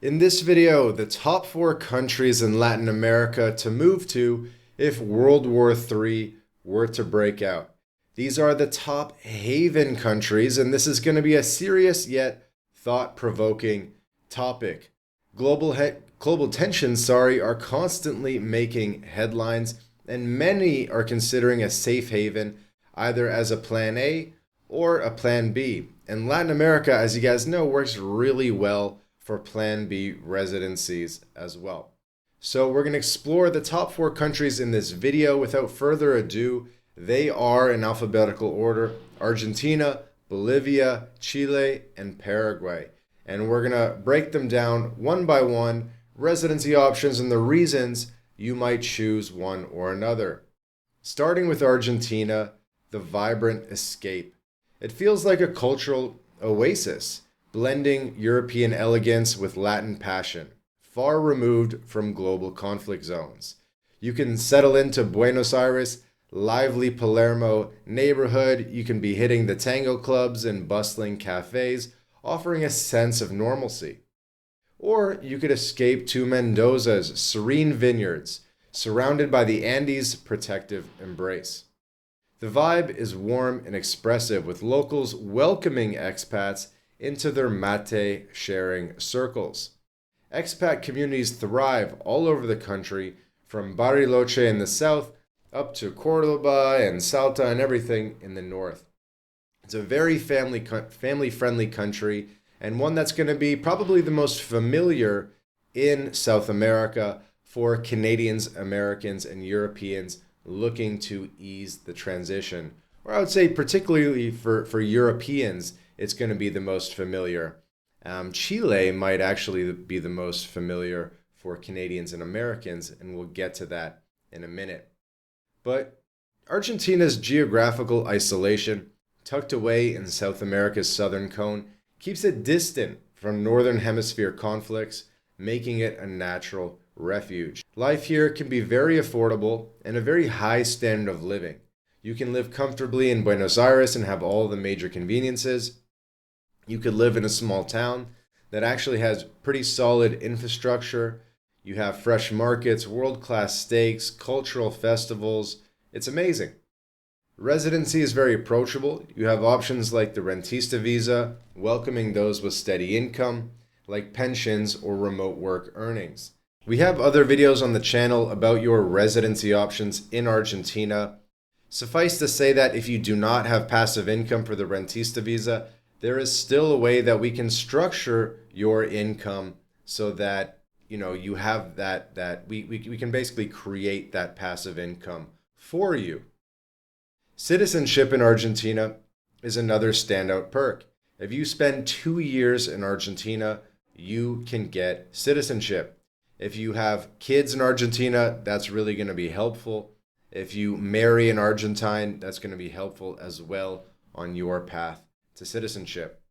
In this video, the top 4 countries in Latin America to move to if World War III were to break out. These are the top haven countries, and this is going to be a serious yet thought-provoking topic. Global tensions, are constantly making headlines, and many are considering a safe haven either as a plan A or a plan B. And Latin America, as you guys know, works really well for Plan B residencies as well. So we're going to explore the top 4 countries in this video. Without further ado, they are in alphabetical order: Argentina, Bolivia, Chile, and Paraguay. And we're going to break them down one by one, residency options and the reasons you might choose one or another. Starting with Argentina, the vibrant escape. It feels like a cultural oasis, blending European elegance with Latin passion, far removed from global conflict zones. You can settle into Buenos Aires' lively Palermo neighborhood. You can be hitting the tango clubs and bustling cafes, offering a sense of normalcy. Or you could escape to Mendoza's serene vineyards, surrounded by the Andes' protective embrace. The vibe is warm and expressive, with locals welcoming expats into their mate-sharing circles. Expat communities thrive all over the country, from Bariloche in the south up to Cordoba and Salta and everything in the north. It's a very family-friendly country, and one that's going to be probably the most familiar in South America for Canadians, Americans, and Europeans looking to ease the transition. Or I would say particularly for Europeans, it's going to be the most familiar. Chile might actually be the most familiar for Canadians and Americans, and we'll get to that in a minute. But Argentina's geographical isolation, tucked away in South America's southern cone, keeps it distant from northern hemisphere conflicts, making it a natural refuge. Life here can be very affordable and a very high standard of living. You can live comfortably in Buenos Aires and have all the major conveniences. You could live in a small town that actually has pretty solid infrastructure. You have fresh markets, world-class steaks, cultural festivals. It's amazing. Residency is very approachable. You have options like the rentista visa, welcoming those with steady income, like pensions or remote work earnings. We have other videos on the channel about your residency options in Argentina. Suffice to say that if you do not have passive income for the rentista visa, there is still a way that we can structure your income so that you have that we can basically create that passive income for you. Citizenship in Argentina is another standout perk. If you spend 2 years in Argentina, you can get citizenship. If you have kids in Argentina, that's really going to be helpful. If you marry an Argentine, that's going to be helpful as well on your path to citizenship.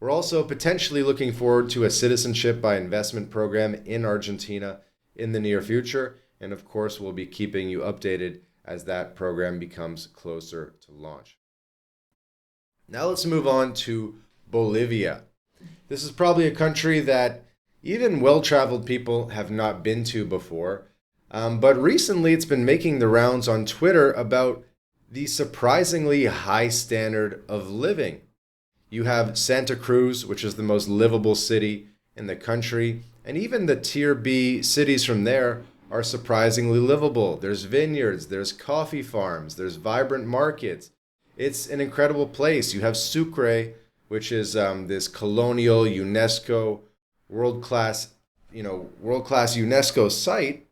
We're also potentially looking forward to a citizenship by investment program in Argentina in the near future, and of course we'll be keeping you updated as that program becomes closer to launch. Now let's move on to Bolivia. This is probably a country that even well-traveled people have not been to before, but recently it's been making the rounds on Twitter about the surprisingly high standard of living. You have Santa Cruz, which is the most livable city in the country, and even the Tier B cities from there are surprisingly livable. There's vineyards, there's coffee farms, there's vibrant markets. It's an incredible place. You have Sucre, which is this colonial UNESCO world-class UNESCO site,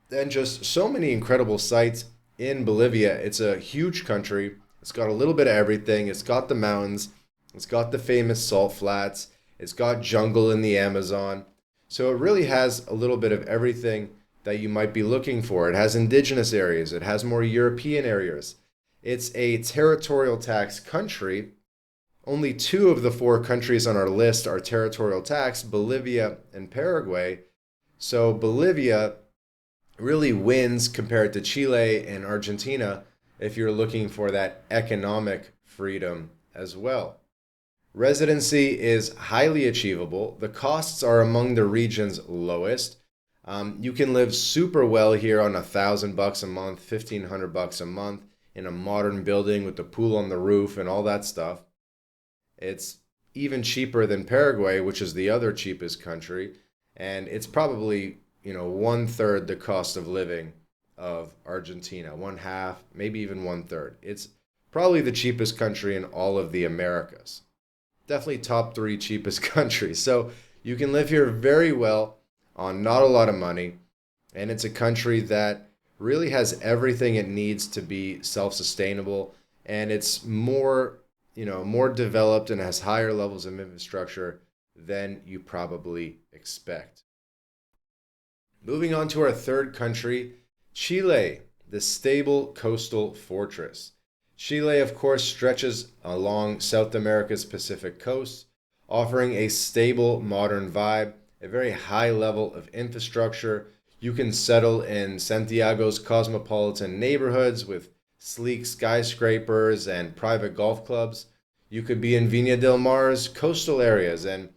and just so many incredible sites in Bolivia. It's a huge country. It's got a little bit of everything. It's got the mountains. It's got the famous salt flats. It's got jungle in the Amazon. So it really has a little bit of everything that you might be looking for. It has indigenous areas. It has more European areas. It's a territorial tax country. Only 2 of the 4 countries on our list are territorial tax, Bolivia and Paraguay. So Bolivia really wins compared to Chile and Argentina if you're looking for that economic freedom as well. Residency is highly achievable. The costs are among the region's lowest. You can live super well here on $1,000 a month, $1,500 a month in a modern building with the pool on the roof and all that stuff. It's even cheaper than Paraguay, which is the other cheapest country, and it's probably, one third the cost of living of Argentina, one half, maybe even one third. It's probably the cheapest country in all of the Americas. Definitely top three cheapest countries. So you can live here very well on not a lot of money, and it's a country that really has everything it needs to be self-sustainable, and it's more developed and has higher levels of infrastructure than you probably expect. Moving on to our third country, Chile, the stable coastal fortress. Chile, of course, stretches along South America's Pacific coast, offering a stable, modern vibe, a very high level of infrastructure. You can settle in Santiago's cosmopolitan neighborhoods with sleek skyscrapers and private golf clubs. You could be in Viña del Mar's coastal areas, and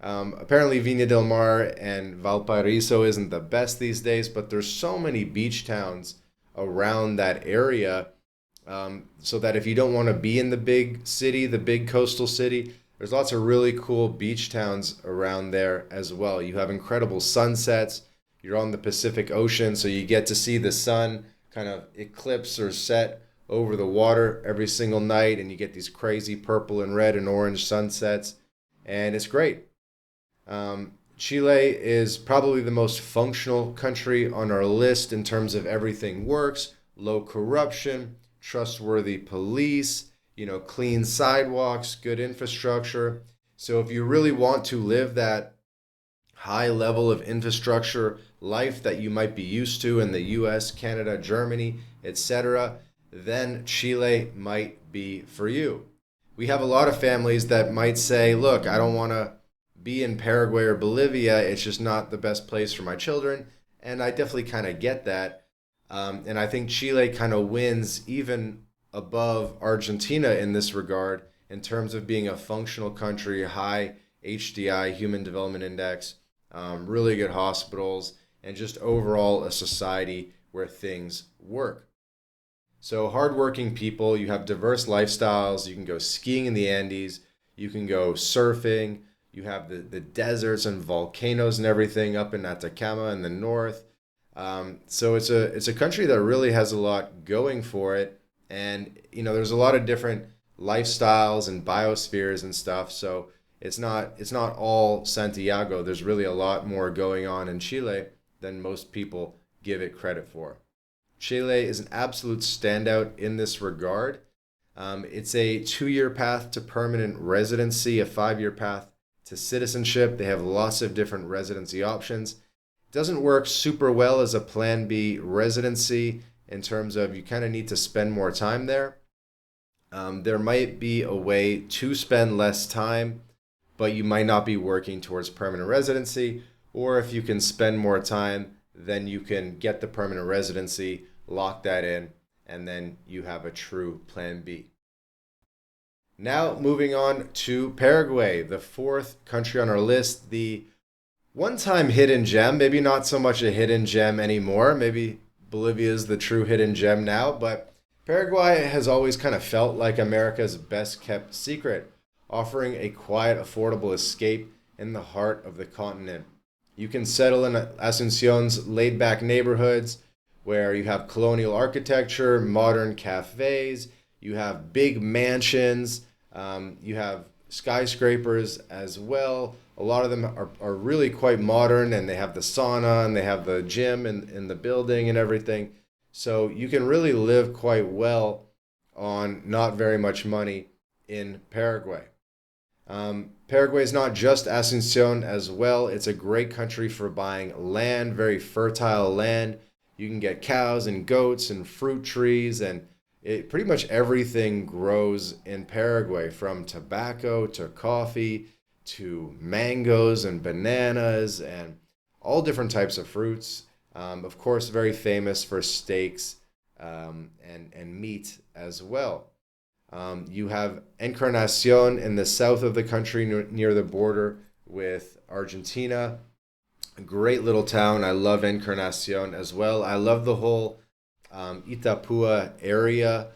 apparently Viña del Mar and Valparaiso isn't the best these days, but there's so many beach towns around that area, so that if you don't want to be in the big city, the big coastal city, there's lots of really cool beach towns around there as well. You have incredible sunsets. You're on the Pacific Ocean, so you get to see the sun kind of eclipse or set over the water every single night, and you get these crazy purple and red and orange sunsets, and it's great. Chile is probably the most functional country on our list in terms of everything works, low corruption, trustworthy police, clean sidewalks, good infrastructure. So if you really want to live that high level of infrastructure life that you might be used to in the US, Canada, Germany, etc., then Chile might be for you. We have a lot of families that might say, look, I don't want to be in Paraguay or Bolivia. It's just not the best place for my children. And I definitely kind of get that. And I think Chile kind of wins even above Argentina in this regard in terms of being a functional country, high HDI, Human Development Index, really good hospitals, and just overall a society where things work. So hardworking people, you have diverse lifestyles. You can go skiing in the Andes. You can go surfing. You have the deserts and volcanoes and everything up in Atacama in the north. So it's a country that really has a lot going for it. And, there's a lot of different lifestyles and biospheres and stuff. So it's not all Santiago. There's really a lot more going on in Chile than most people give it credit for. Chile is an absolute standout in this regard. It's a 2-year path to permanent residency, a 5-year path to citizenship. They have lots of different residency options. It doesn't work super well as a Plan B residency in terms of you kind of need to spend more time there. There might be a way to spend less time, but you might not be working towards permanent residency. Or if you can spend more time, then you can get the permanent residency, lock that in, and then you have a true Plan B. Now moving on to Paraguay, the fourth country on our list, the one-time hidden gem, maybe not so much a hidden gem anymore. Maybe Bolivia is the true hidden gem now, but Paraguay has always kind of felt like America's best kept secret, offering a quiet, affordable escape in the heart of the continent. You can settle in Asunción's laid-back neighborhoods where you have colonial architecture, modern cafes, you have big mansions, you have skyscrapers as well. A lot of them are really quite modern, and they have the sauna and they have the gym in the building and everything. So you can really live quite well on not very much money in Paraguay. Paraguay is not just Asunción as well. It's a great country for buying land, very fertile land. You can get cows and goats and fruit trees, and pretty much everything grows in Paraguay, from tobacco to coffee to mangoes and bananas and all different types of fruits. Of course, very famous for steaks and meat as well. You have Encarnacion in the south of the country near the border with Argentina. A great little town. I love Encarnacion as well. I love the whole Itapúa area,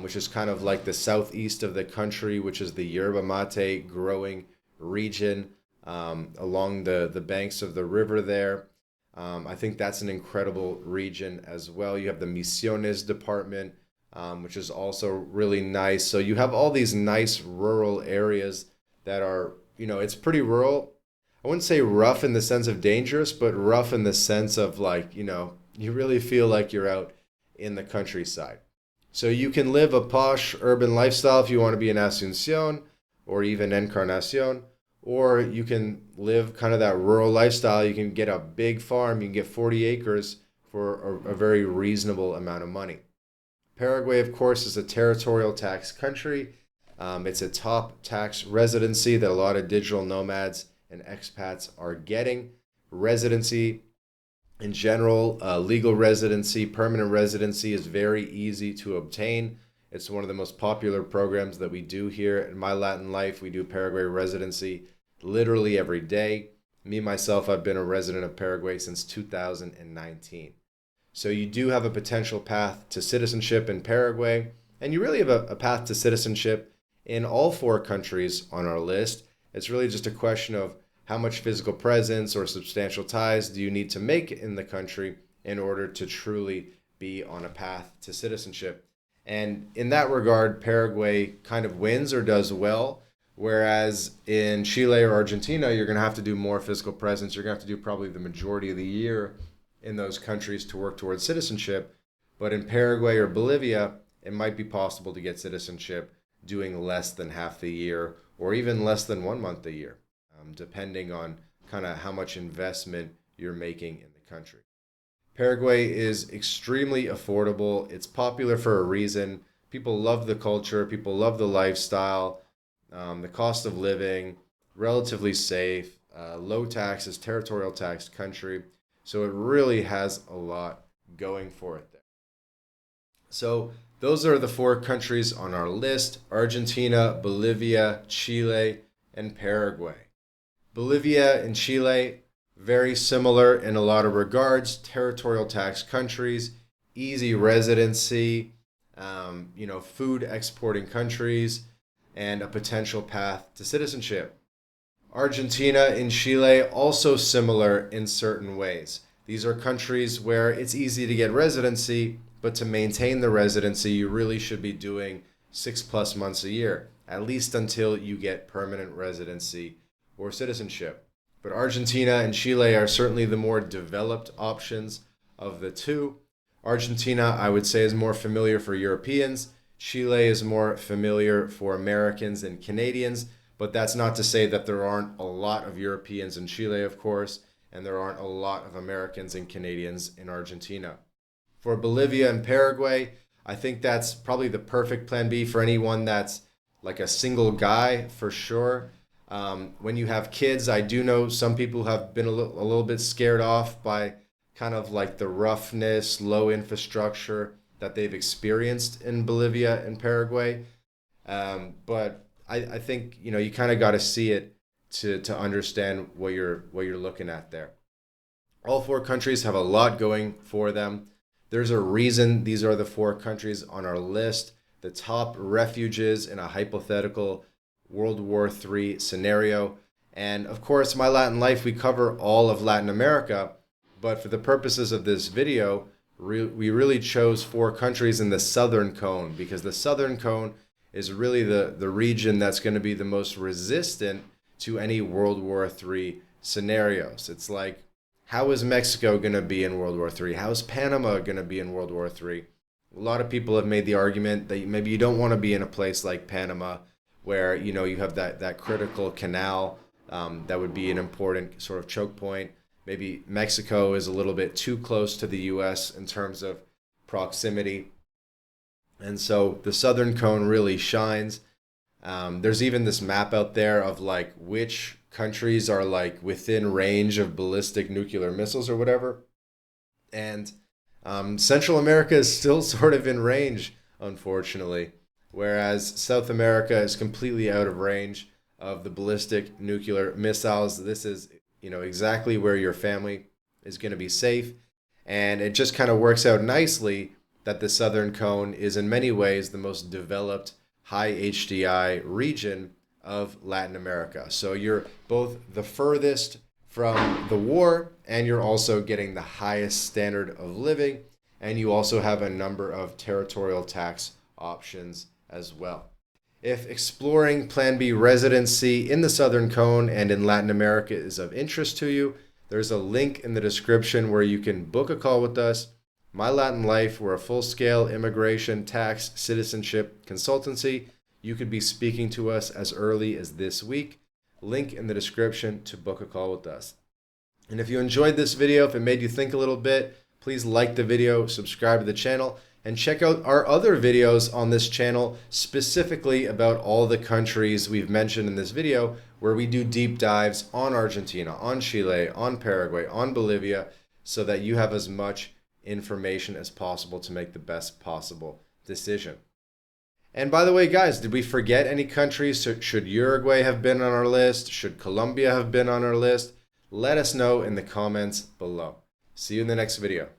which is kind of like the southeast of the country, which is the yerba mate growing region along the banks of the river there. I think that's an incredible region as well. You have the Misiones department, which is also really nice. So you have all these nice rural areas that are, it's pretty rural. I wouldn't say rough in the sense of dangerous, but rough in the sense of like, you really feel like you're out in the countryside. So you can live a posh urban lifestyle if you want to be in Asunción or even Encarnacion, or you can live kind of that rural lifestyle. You can get a big farm, you can get 40 acres for a very reasonable amount of money. Paraguay, of course, is a territorial tax country. It's a top tax residency that a lot of digital nomads and expats are getting. Residency in general, legal residency, permanent residency is very easy to obtain. It's one of the most popular programs that we do here at MyLatinLife. We do Paraguay residency literally every day. Me, myself, I've been a resident of Paraguay since 2019. So you do have a potential path to citizenship in Paraguay, and you really have a path to citizenship in all 4 countries on our list. It's really just a question of how much physical presence or substantial ties do you need to make in the country in order to truly be on a path to citizenship. And in that regard, Paraguay kind of wins or does well, whereas in Chile or Argentina, you're going to have to do more physical presence. You're going to have to do probably the majority of the year in those countries to work towards citizenship. But in Paraguay or Bolivia, it might be possible to get citizenship doing less than half the year or even less than 1 month a year, depending on kind of how much investment you're making in the country. Paraguay is extremely affordable. It's popular for a reason. People love the culture. People love the lifestyle, the cost of living, relatively safe, low taxes, territorial taxed country. So it really has a lot going for it there. So those are the 4 countries on our list: Argentina, Bolivia, Chile, and Paraguay. Bolivia and Chile, very similar in a lot of regards. Territorial tax countries, easy residency, food exporting countries, and a potential path to citizenship. Argentina and Chile, also similar in certain ways. These are countries where it's easy to get residency, but to maintain the residency, you really should be doing 6+ months a year, at least until you get permanent residency or citizenship. But Argentina and Chile are certainly the more developed options of the 2. Argentina, I would say, is more familiar for Europeans. Chile is more familiar for Americans and Canadians, but that's not to say that there aren't a lot of Europeans in Chile, of course, and there aren't a lot of Americans and Canadians in Argentina. For Bolivia and Paraguay, I think that's probably the perfect plan B for anyone that's like a single guy, for sure. When you have kids, I do know some people have been a little bit scared off by kind of like the roughness, low infrastructure that they've experienced in Bolivia and Paraguay. But I think you kind of got to see it to understand what you're looking at there. All 4 countries have a lot going for them. There's a reason these are the 4 countries on our list. The top refuges in a hypothetical World War III scenario. And of course, MyLatinLife, we cover all of Latin America, but for the purposes of this video, we really chose 4 countries in the Southern Cone, because the Southern Cone is really the region that's going to be the most resistant to any World War III scenarios. It's like, how is Mexico going to be in World War III? How is Panama going to be in World War III? A lot of people have made the argument that maybe you don't want to be in a place like Panama, where you have that critical canal that would be an important sort of choke point. Maybe Mexico is a little bit too close to the U.S. in terms of proximity. And so the Southern Cone really shines. There's even this map out there of like which countries are like within range of ballistic nuclear missiles or whatever. And Central America is still sort of in range, unfortunately. whereas South America is completely out of range of the ballistic nuclear missiles. This is, exactly where your family is going to be safe. And it just kind of works out nicely that the Southern Cone is in many ways the most developed high HDI region of Latin America. So you're both the furthest from the war, and you're also getting the highest standard of living, and you also have a number of territorial tax options as well. If exploring Plan B residency in the Southern Cone and in Latin America is of interest to you, there's a link in the description where you can book a call with us. MyLatinLife, we're a full-scale immigration, tax, citizenship consultancy. You could be speaking to us as early as this week. Link in the description to book a call with us. And if you enjoyed this video, if it made you think a little bit, please like the video, subscribe to the channel, and check out our other videos on this channel specifically about all the countries we've mentioned in this video, where we do deep dives on Argentina, on Chile, on Paraguay, on Bolivia, so that you have as much information as possible to make the best possible decision. And by the way, guys, did we forget any countries? Should Uruguay have been on our list? Should Colombia have been on our list? Let us know in the comments below. See you in the next video.